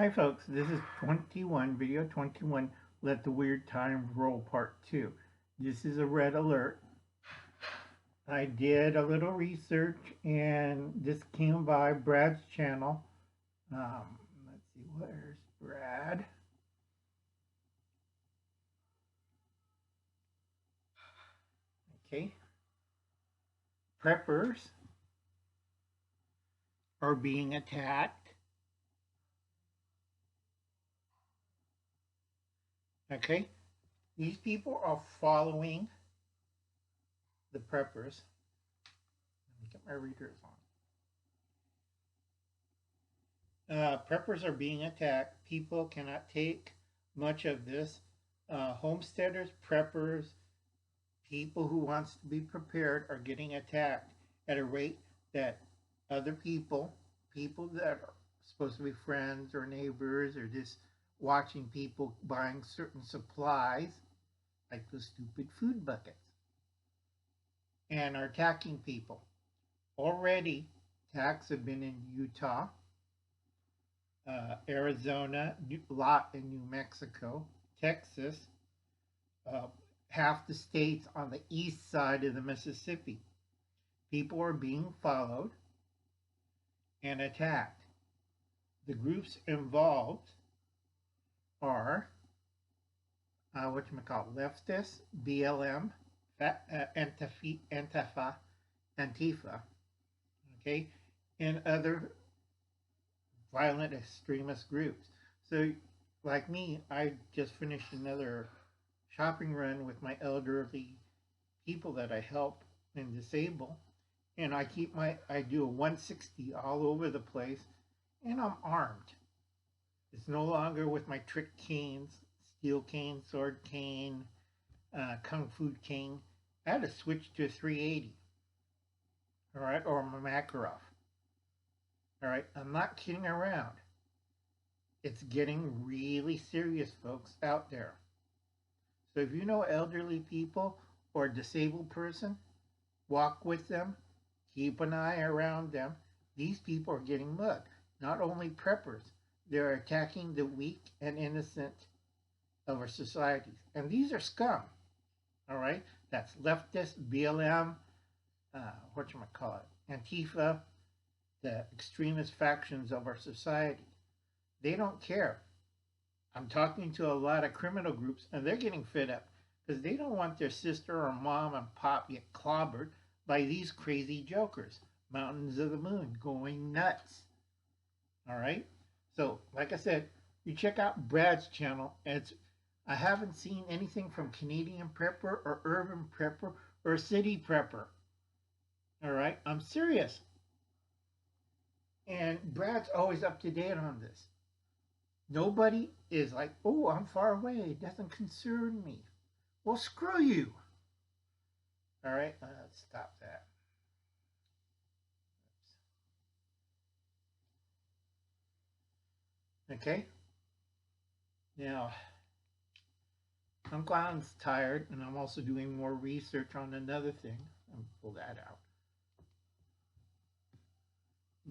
Hi folks, this is 21, video 21, Let the Weird Times Roll Part 2. This is a red alert. I did a little research and this came by Brad's channel. Let's see, where's Brad? Okay. Preppers are being attacked. Okay. These people are following the preppers. Let me get my readers on. Preppers are being attacked. People cannot take much of this. Homesteaders, preppers, people who wants to be prepared are getting attacked at a rate that other people that are supposed to be friends or neighbors or just watching people buying certain supplies, like the stupid food buckets, and are attacking people. Already, attacks have been in Utah, Arizona, a lot in New Mexico, Texas, half the states on the east side of the Mississippi. People are being followed and attacked. The groups involved are leftists, BLM, Antifa, okay, and other violent extremist groups. So, like me, I just finished another shopping run with my elderly people that I help and disable, and I do a 160 all over the place, and I'm armed. It's no longer with my trick canes, steel cane, sword cane, kung fu cane. I had to switch to a 380, all right, or my Makarov. All right, I'm not kidding around. It's getting really serious, folks, out there. So if you know elderly people or a disabled person, walk with them, keep an eye around them. These people are getting mugged. Not only preppers, they're attacking the weak and innocent of our societies. And these are scum. All right? That's leftist, BLM, Antifa, the extremist factions of our society. They don't care. I'm talking to a lot of criminal groups, and they're getting fed up because they don't want their sister or mom and pop get clobbered by these crazy jokers, Mountains of the Moon, going nuts. All right? So, like I said, you check out Brad's channel. I haven't seen anything from Canadian Prepper or Urban Prepper or City Prepper. All right? I'm serious. And Brad's always up to date on this. Nobody is like, oh, I'm far away. It doesn't concern me. Well, screw you. All right, let's stop that. Okay. Now, I'm glad tired, and I'm also doing more research on another thing. I'll pull that out.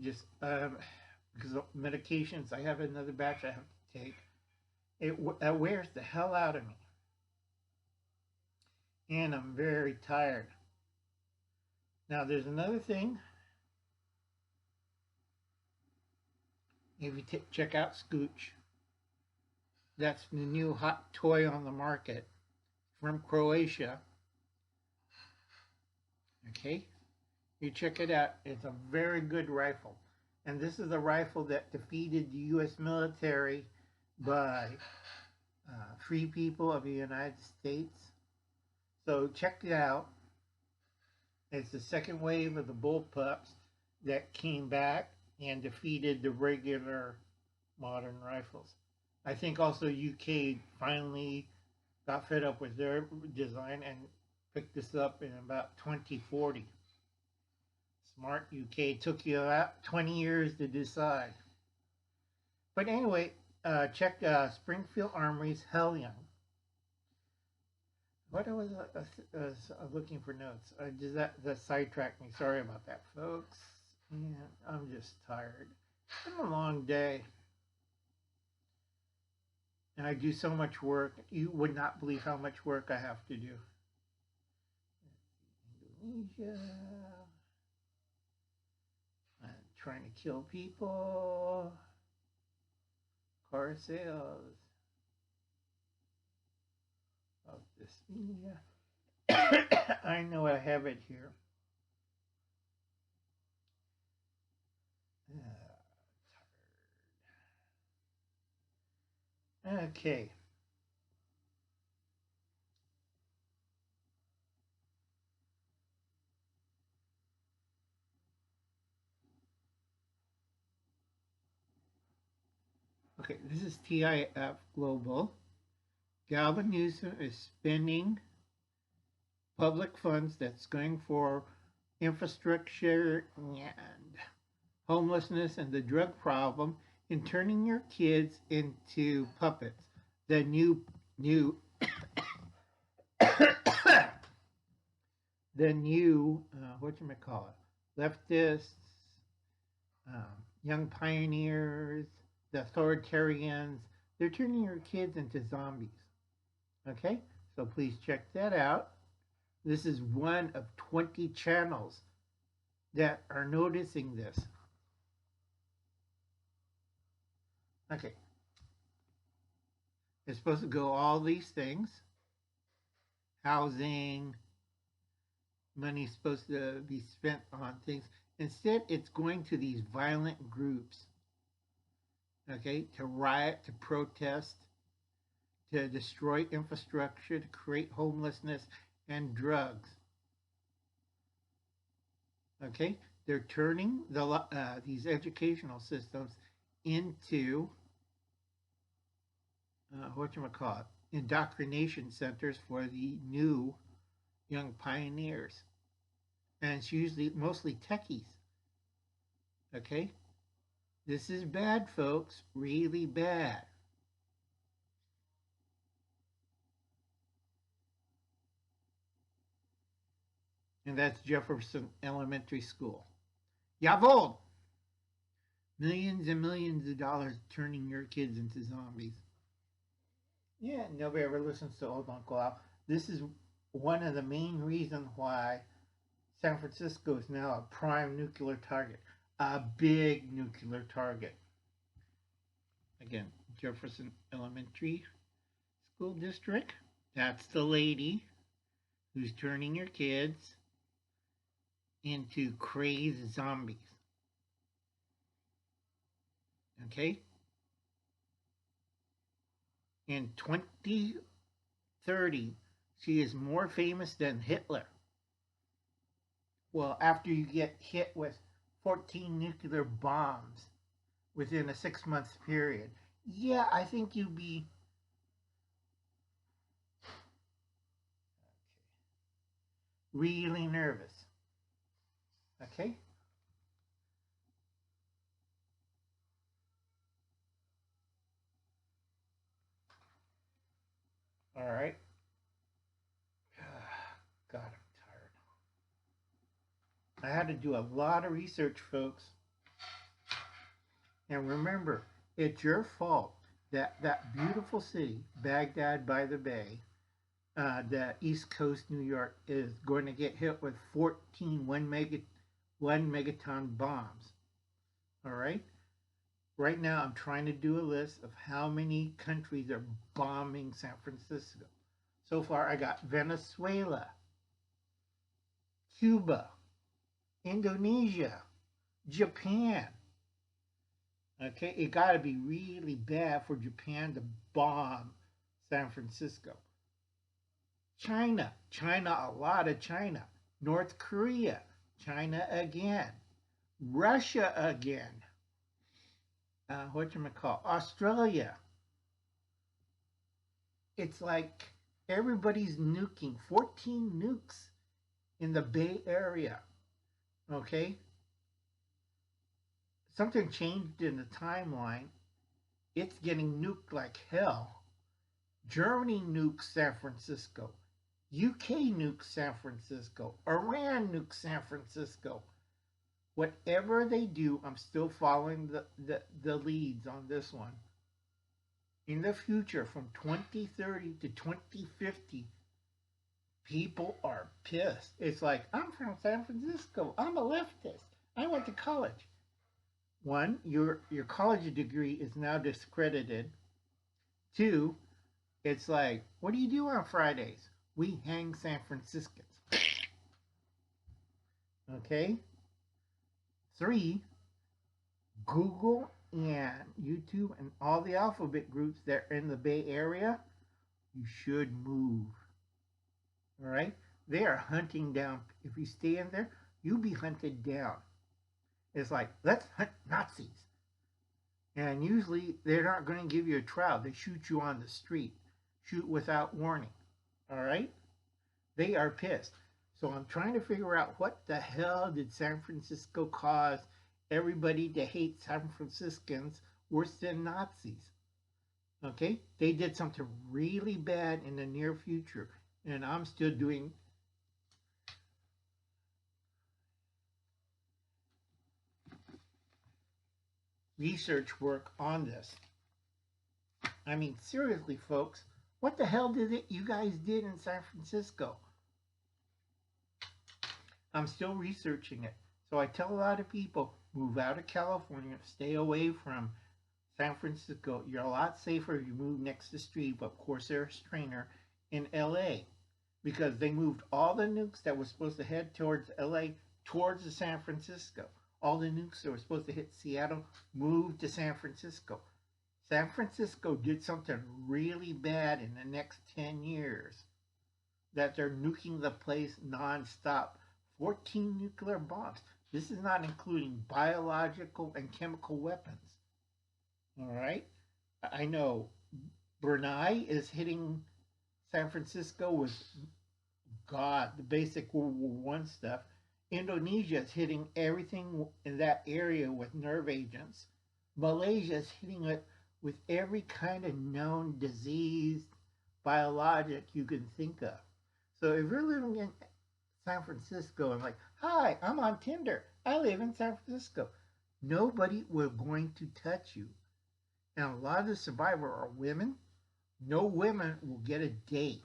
Just because of medications, I have another batch I have to take. It wears the hell out of me. And I'm very tired. Now, there's another thing. If you check out Scooch, that's the new hot toy on the market from Croatia. Okay? You check it out. It's a very good rifle. And this is a rifle that defeated the U.S. military by free people of the United States. So check it out. It's the second wave of the bullpups that came back and defeated the regular modern rifles. I think also UK finally got fed up with their design and picked this up in about 2040. Smart UK, took you about 20 years to decide. But anyway, check Springfield Armory's Hellion. What was looking for notes? That sidetracked me. Sorry about that, folks. Yeah, I'm just tired. It's been a long day. And I do so much work. You would not believe how much work I have to do. Indonesia. I'm trying to kill people. Car sales. Of this media. I know I have it here. Okay. Okay, this is TIF Global. Galvin Newsom is spending public funds that's going for infrastructure and homelessness and the drug problem and turning your kids into puppets. The new the new whatchamacallit, leftists, young pioneers, the authoritarians, they're turning your kids into zombies. Okay? So please check that out. This is one of 20 channels that are noticing this. Okay. It's supposed to go all these things. Housing, money's supposed to be spent on things. Instead, it's going to these violent groups, okay, to riot, to protest, to destroy infrastructure, to create homelessness and drugs. Okay, they're turning these educational systems into whatchamacallit, indoctrination centers for the new young pioneers. And it's usually mostly techies. Okay? This is bad, folks. Really bad. And that's Jefferson Elementary School. Jawohl! Millions and millions of dollars turning your kids into zombies. Yeah, nobody ever listens to old Uncle Al. This is one of the main reasons why San Francisco is now a prime nuclear target, a big nuclear target. Again, Jefferson Elementary School District. That's the lady who's turning your kids into crazed zombies. Okay? In 2030, she is more famous than Hitler. Well, after you get hit with 14 nuclear bombs within a 6-month period, yeah, I think you'd be really nervous. Okay? All right. God, I'm tired. I had to do a lot of research, folks. And remember, it's your fault that that beautiful city, Baghdad by the Bay, that East Coast New York, is going to get hit with 14 1 megaton bombs. All right? Right now, I'm trying to do a list of how many countries are bombing San Francisco. So far, I got Venezuela, Cuba, Indonesia, Japan. Okay, it got to be really bad for Japan to bomb San Francisco. China, a lot of China. North Korea, China again. Russia again. Whatchamacallit? Australia. It's like everybody's nuking. 14 nukes in the Bay Area. Okay? Something changed in the timeline. It's getting nuked like hell. Germany nukes San Francisco. UK nukes San Francisco. Iran nukes San Francisco. Whatever they do, I'm still following the leads on this one. in the future from 2030 to 2050, people are pissed. It's like, I'm from San Francisco. I'm a leftist. I went to college. One, your college degree is now discredited. Two, it's like, what do you do on Fridays? We hang San Franciscans. Okay? Three, Google and YouTube and all the alphabet groups that are in the Bay Area, you should move. All right? They are hunting down. If you stay in there, you'll be hunted down. It's like, let's hunt Nazis. And usually they're not going to give you a trial. They shoot you on the street. Shoot without warning. All right? They are pissed. So I'm trying to figure out what the hell did San Francisco cause everybody to hate San Franciscans worse than Nazis. Okay? They did something really bad in the near future. And I'm still doing research work on this. I mean, seriously, folks, what the hell did it you guys did in San Francisco? I'm still researching it. So I tell a lot of people, move out of California, stay away from San Francisco. You're a lot safer if you move next to the street, but Corsair Strainer in LA. Because they moved all the nukes that were supposed to head towards LA towards the San Francisco. All the nukes that were supposed to hit Seattle moved to San Francisco. San Francisco did something really bad in the next 10 years. That they're nuking the place nonstop. 14 nuclear bombs. This is not including biological and chemical weapons. All right? I know Brunei is hitting San Francisco with, God, the basic World War I stuff. Indonesia is hitting everything in that area with nerve agents. Malaysia is hitting it with every kind of known disease, biologic you can think of. So if you're living in San Francisco and like, hi, I'm on Tinder. I live in San Francisco. Nobody was going to touch you. And a lot of the survivors are women. No women will get a date.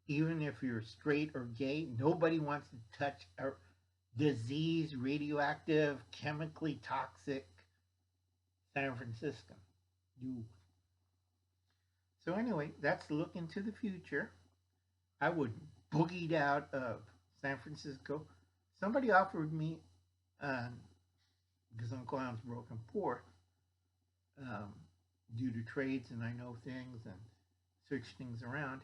Even if you're straight or gay, nobody wants to touch a disease, radioactive, chemically toxic San Francisco. You. So anyway, that's a look into the future. I would boogied out of San Francisco. Somebody offered me, because Uncle Alan's broke and poor, due to trades and I know things and search things around,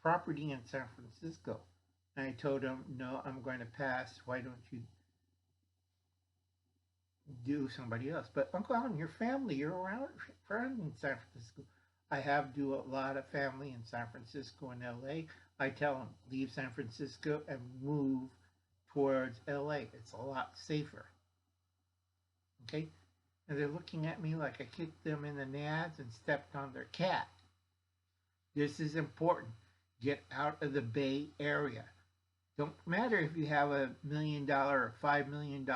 property in San Francisco. And I told him, no, I'm going to pass. Why don't you do somebody else? But Uncle Alan, your family, you're around in San Francisco. I have do a lot of family in San Francisco and LA. I tell them, leave San Francisco and move towards LA. It's a lot safer. Okay? And they're looking at me like I kicked them in the nads and stepped on their cat. This is important. Get out of the Bay Area. Don't matter if you have $1 million or $5 million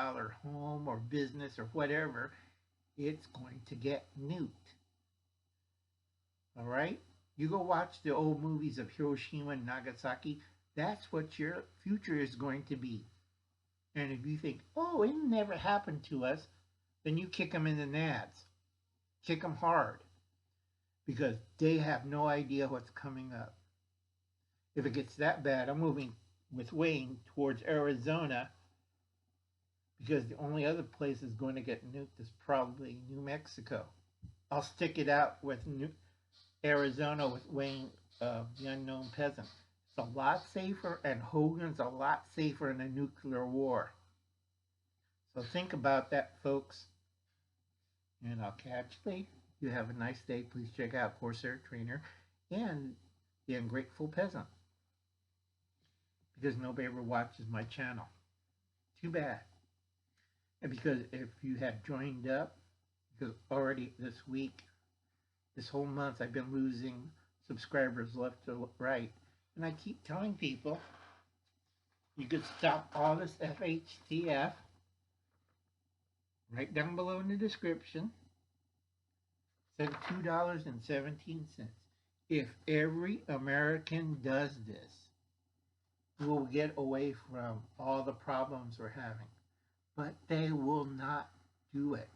home or business or whatever, it's going to get nuked. All right? You go watch the old movies of Hiroshima and Nagasaki. That's what your future is going to be. And if you think, oh, it never happened to us, then you kick them in the nads. Kick them hard. Because they have no idea what's coming up. If it gets that bad, I'm moving with Wayne towards Arizona. Because the only other place is going to get nuked is probably New Mexico. I'll stick it out with Arizona with Wayne, the Unknown Peasant. It's a lot safer, and Hogan's a lot safer in a nuclear war. So think about that, folks. And I'll catch you later. You have a nice day. Please check out Corsair Trainer and the Ungrateful Peasant. Because nobody ever watches my channel. Too bad. And because if you have joined up, because already this week, this whole month, I've been losing subscribers left to right. And I keep telling people, you could stop all this FHTF right down below in the description. said $2.17. If every American does this, we'll get away from all the problems we're having. But they will not do it.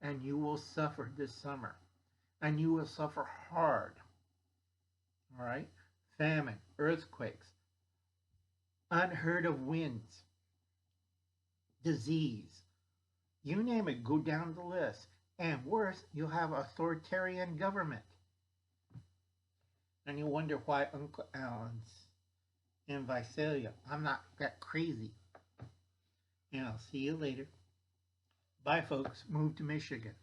And you will suffer this summer. And you will suffer hard. All right? Famine, earthquakes, unheard of winds, disease. You name it, go down the list. And worse, you'll have authoritarian government. And you wonder why Uncle Alan's in Visalia. I'm not that crazy. And I'll see you later. Bye, folks. Move to Michigan.